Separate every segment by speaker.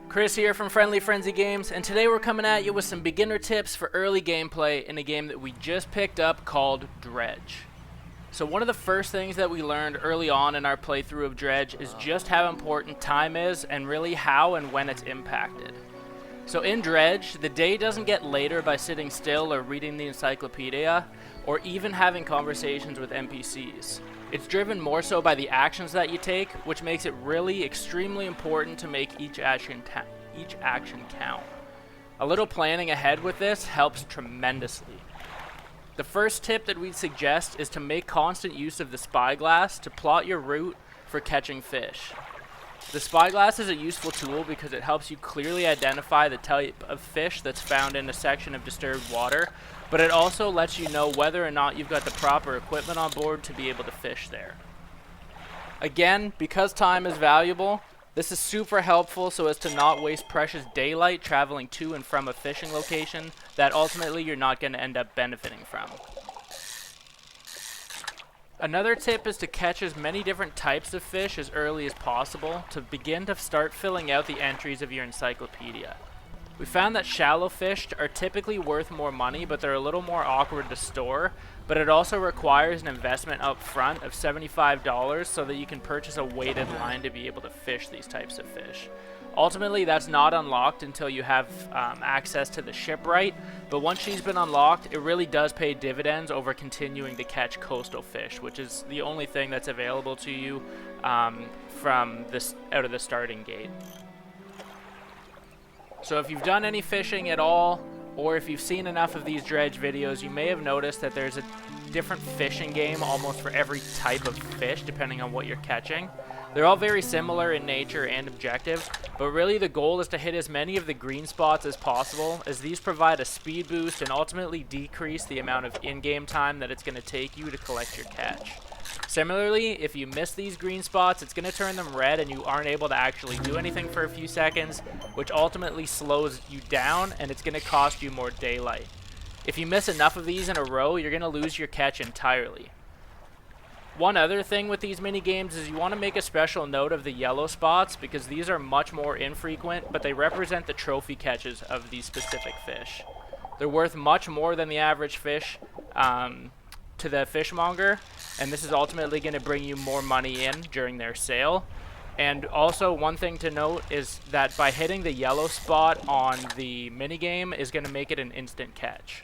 Speaker 1: Chris here from Friendly Frenzy Games, and today we're coming at you with some beginner tips for early gameplay in a game that we just picked up called Dredge. So one of the first things that we learned early on in our playthrough of Dredge is just how important time is and really how and when it's impacted. So in Dredge, the day doesn't get later by sitting still or reading the Encyclopedia, or even having conversations with NPCs. It's driven more so by the actions that you take, which makes it really extremely important to make each action count. A little planning ahead with this helps tremendously. The first tip that we'd suggest is to make constant use of the Spyglass to plot your route for catching fish. The Spyglass is a useful tool because it helps you clearly identify the type of fish that's found in a section of disturbed water, but it also lets you know whether or not you've got the proper equipment on board to be able to fish there. Again, because time is valuable, this is super helpful so as to not waste precious daylight traveling to and from a fishing location that ultimately you're not going to end up benefiting from. Another tip is to catch as many different types of fish as early as possible to begin to start filling out the entries of your encyclopedia. We found that shallow fish are typically worth more money, but they're a little more awkward to store, but it also requires an investment up front of $75 so that you can purchase a weighted line to be able to fish these types of fish. Ultimately, that's not unlocked until you have access to the shipwright, but once she's been unlocked, it really does pay dividends over continuing to catch coastal fish, which is the only thing that's available to you from this out of the starting gate. So if you've done any fishing at all, or if you've seen enough of these Dredge videos, you may have noticed that there's a different fishing game almost for every type of fish, depending on what you're catching. They're all very similar in nature and objective, but really the goal is to hit as many of the green spots as possible, as these provide a speed boost and ultimately decrease the amount of in-game time that it's going to take you to collect your catch. Similarly, if you miss these green spots, it's going to turn them red and you aren't able to actually do anything for a few seconds, which ultimately slows you down and it's going to cost you more daylight. If you miss enough of these in a row, you're going to lose your catch entirely. One other thing with these mini games is you want to make a special note of the yellow spots because these are much more infrequent, but they represent the trophy catches of these specific fish. They're worth much more than the average fish to the fishmonger, and this is ultimately going to bring you more money in during their sale. And also one thing to note is that by hitting the yellow spot on the minigame is going to make it an instant catch.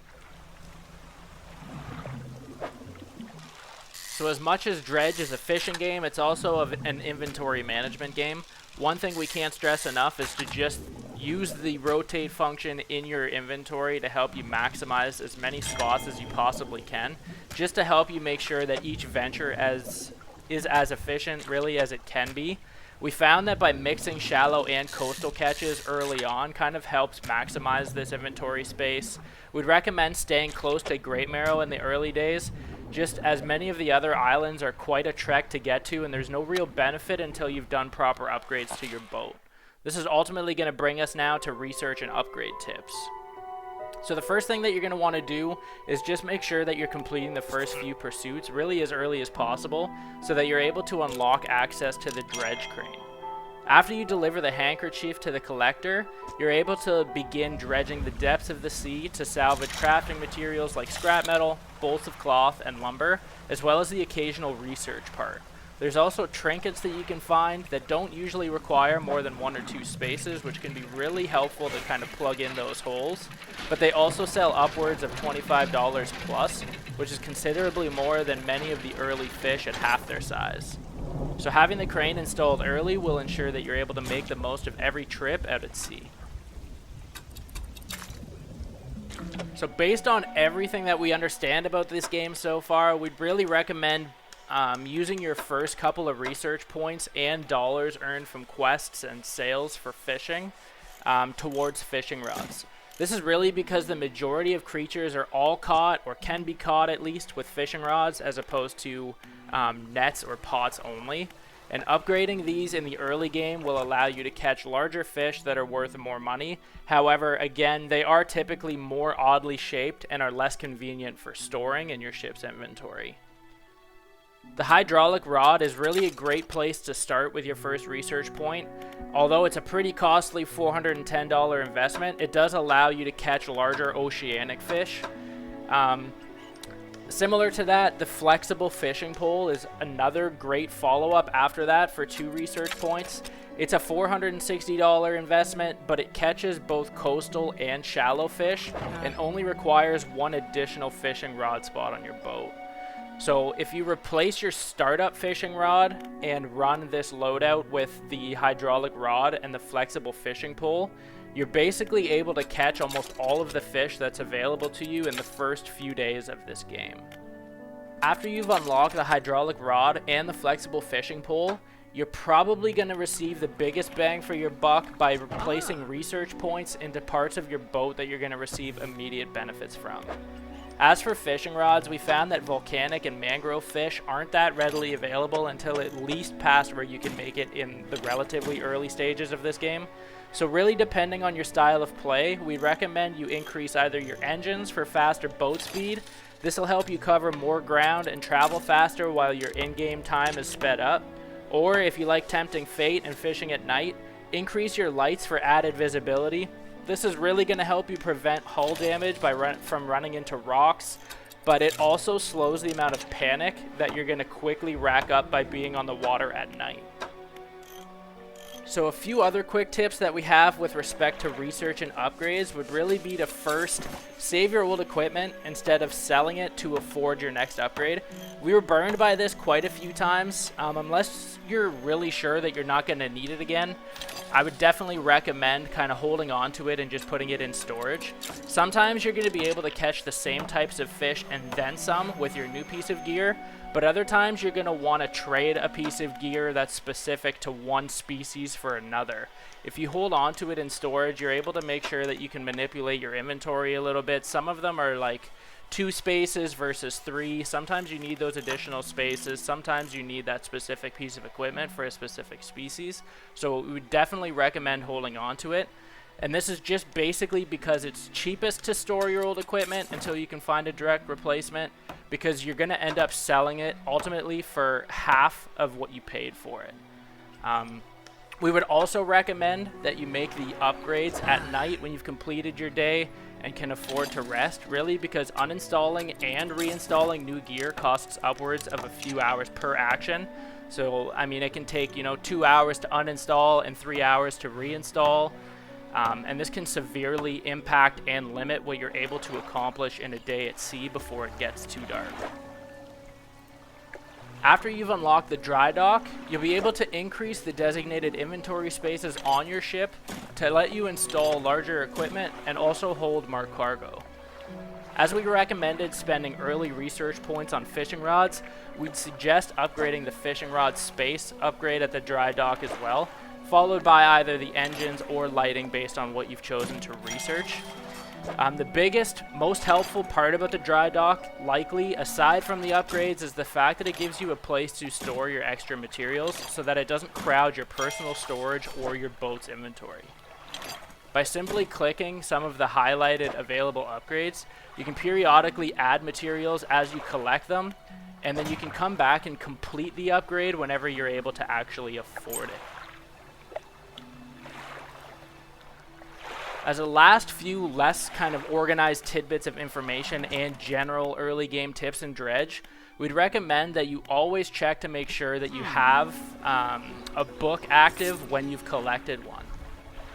Speaker 1: So as much as Dredge is a fishing game, it's also an inventory management game. One thing we can't stress enough is to just use the rotate function in your inventory to help you maximize as many spots as you possibly can, just to help you make sure that each venture is as efficient really as it can be. We found that by mixing shallow and coastal catches early on kind of helps maximize this inventory space. We'd recommend staying close to Great Marrow in the early days, just as many of the other islands are quite a trek to get to and there's no real benefit until you've done proper upgrades to your boat. This is ultimately going to bring us now to research and upgrade tips. So the first thing that you're going to want to do is just make sure that you're completing the first few pursuits really as early as possible so that you're able to unlock access to the dredge crane. After you deliver the handkerchief to the collector, you're able to begin dredging the depths of the sea to salvage crafting materials like scrap metal, bolts of cloth, and lumber, as well as the occasional research part. There's also trinkets that you can find that don't usually require more than 1 or 2 spaces, which can be really helpful to kind of plug in those holes. But they also sell upwards of $25 plus, which is considerably more than many of the early fish at half their size. So having the crane installed early will ensure that you're able to make the most of every trip out at sea. So based on everything that we understand about this game so far, we'd really recommend using your first couple of research points and dollars earned from quests and sales for fishing towards fishing rods. This is really because the majority of creatures are all caught, or can be caught at least, with fishing rods as opposed to nets or pots only. And upgrading these in the early game will allow you to catch larger fish that are worth more money. However, again, they are typically more oddly shaped and are less convenient for storing in your ship's inventory. The hydraulic rod is really a great place to start with your first research point. Although it's a pretty costly $410 investment, it does allow you to catch larger oceanic fish. Similar to that, the flexible fishing pole is another great follow-up after that for 2 research points. It's a $460 investment, but it catches both coastal and shallow fish and only requires 1 additional fishing rod spot on your boat. So if you replace your startup fishing rod and run this loadout with the hydraulic rod and the flexible fishing pole, you're basically able to catch almost all of the fish that's available to you in the first few days of this game. After you've unlocked the hydraulic rod and the flexible fishing pole, you're probably going to receive the biggest bang for your buck by replacing research points into parts of your boat that you're going to receive immediate benefits from. As for fishing rods, we found that volcanic and mangrove fish aren't that readily available until at least past where you can make it in the relatively early stages of this game. So really, depending on your style of play, we recommend you increase either your engines for faster boat speed. This will help you cover more ground and travel faster while your in-game time is sped up. Or if you like tempting fate and fishing at night, increase your lights for added visibility. This is really going to help you prevent hull damage from running into rocks, but it also slows the amount of panic that you're going to quickly rack up by being on the water at night. So a few other quick tips that we have with respect to research and upgrades would really be to first save your old equipment instead of selling it to afford your next upgrade. We were burned by this quite a few times. Unless you're really sure that you're not going to need it again, I would definitely recommend kind of holding on to it and just putting it in storage. Sometimes you're going to be able to catch the same types of fish and then some with your new piece of gear, but other times you're going to want to trade a piece of gear that's specific to one species for another. If you hold on to it in storage, you're able to make sure that you can manipulate your inventory a little bit. Some of them are like 2 spaces versus 3. Sometimes you need those additional spaces. Sometimes you need that specific piece of equipment for a specific species. So we would definitely recommend holding on to it. And this is just basically because it's cheapest to store your old equipment until you can find a direct replacement, because you're going to end up selling it ultimately for half of what you paid for it. We would also recommend that you make the upgrades at night when you've completed your day and can afford to rest, really, because uninstalling and reinstalling new gear costs upwards of a few hours per action. So, I mean, it can take, 2 hours to uninstall and 3 hours to reinstall. And this can severely impact and limit what you're able to accomplish in a day at sea before it gets too dark. After you've unlocked the dry dock, you'll be able to increase the designated inventory spaces on your ship to let you install larger equipment and also hold more cargo. As we recommended spending early research points on fishing rods, we'd suggest upgrading the fishing rod space upgrade at the dry dock as well, followed by either the engines or lighting based on what you've chosen to research. The biggest, most helpful part about the dry dock, likely, aside from the upgrades, is the fact that it gives you a place to store your extra materials so that it doesn't crowd your personal storage or your boat's inventory. By simply clicking some of the highlighted available upgrades, you can periodically add materials as you collect them, and then you can come back and complete the upgrade whenever you're able to actually afford it. As a last few less kind of organized tidbits of information and general early game tips in Dredge, we'd recommend that you always check to make sure that you have a book active when you've collected one.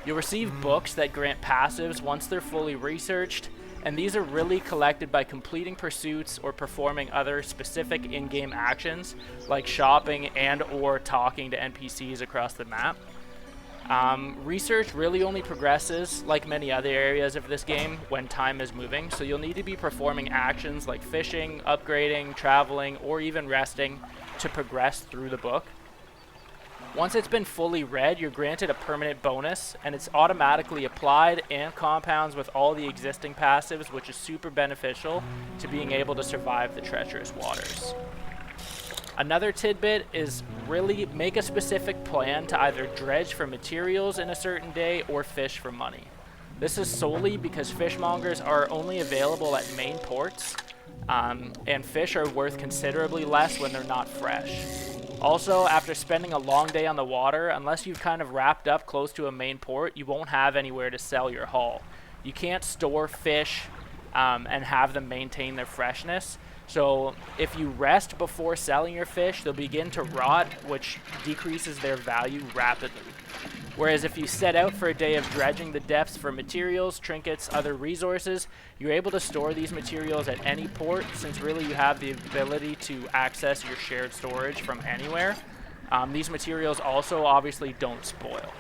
Speaker 1: You'll receive books that grant passives once they're fully researched, and these are really collected by completing pursuits or performing other specific in-game actions like shopping and or talking to NPCs across the map. Research really only progresses, like many other areas of this game, when time is moving, so you'll need to be performing actions like fishing, upgrading, traveling, or even resting to progress through the book. Once it's been fully read, you're granted a permanent bonus, and it's automatically applied and compounds with all the existing passives, which is super beneficial to being able to survive the treacherous waters. Another tidbit is really make a specific plan to either dredge for materials in a certain day or fish for money. This is solely because fishmongers are only available at main ports, and fish are worth considerably less when they're not fresh. Also, after spending a long day on the water, unless you've kind of wrapped up close to a main port, you won't have anywhere to sell your haul. You can't store fish and have them maintain their freshness. So if you rest before selling your fish, they'll begin to rot, which decreases their value rapidly. Whereas if you set out for a day of dredging the depths for materials, trinkets, other resources, you're able to store these materials at any port, since really you have the ability to access your shared storage from anywhere. These materials also obviously don't spoil.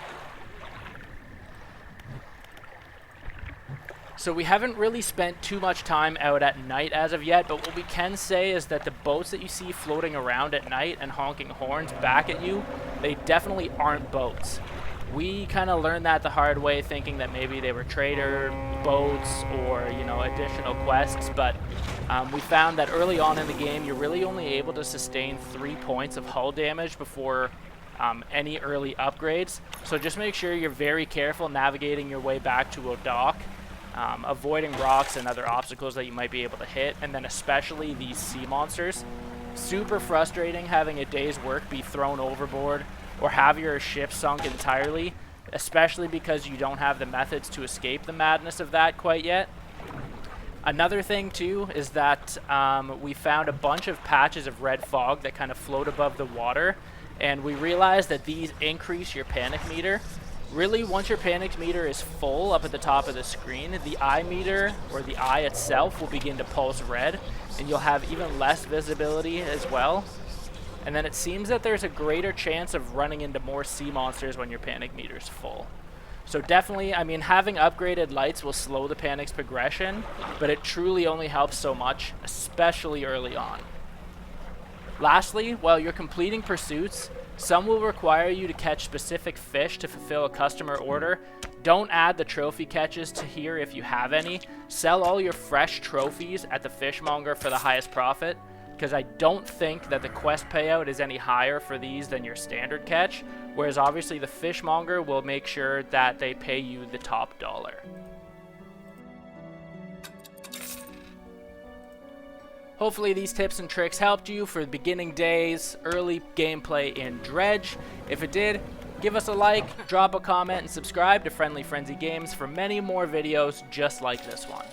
Speaker 1: So we haven't really spent too much time out at night as of yet, but what we can say is that the boats that you see floating around at night and honking horns back at you, they definitely aren't boats. We kind of learned that the hard way, thinking that maybe they were trader boats or, you know, additional quests, but we found that early on in the game, you're really only able to sustain 3 points of hull damage before any early upgrades. So just make sure you're very careful navigating your way back to a dock. Avoiding rocks and other obstacles that you might be able to hit, and then especially these sea monsters. Super frustrating having a day's work be thrown overboard or have your ship sunk entirely, especially because you don't have the methods to escape the madness of that quite yet. Another thing too is that we found a bunch of patches of red fog that kind of float above the water, and we realized that these increase your panic meter. Really, once your panic meter is full up at the top of the screen, the eye meter, or the eye itself, will begin to pulse red, and you'll have even less visibility as well. And then it seems that there's a greater chance of running into more sea monsters when your panic meter is full. So definitely, I mean, having upgraded lights will slow the panic's progression, but it truly only helps so much, especially early on. Lastly, while you're completing pursuits, some will require you to catch specific fish to fulfill a customer order. Don't add the trophy catches to here if you have any. Sell all your fresh trophies at the fishmonger for the highest profit, because I don't think that the quest payout is any higher for these than your standard catch, whereas obviously the fishmonger will make sure that they pay you the top dollar. Hopefully these tips and tricks helped you for beginning days, early gameplay in Dredge. If it did, give us a like, drop a comment, and subscribe to Friendly Frenzy Games for many more videos just like this one.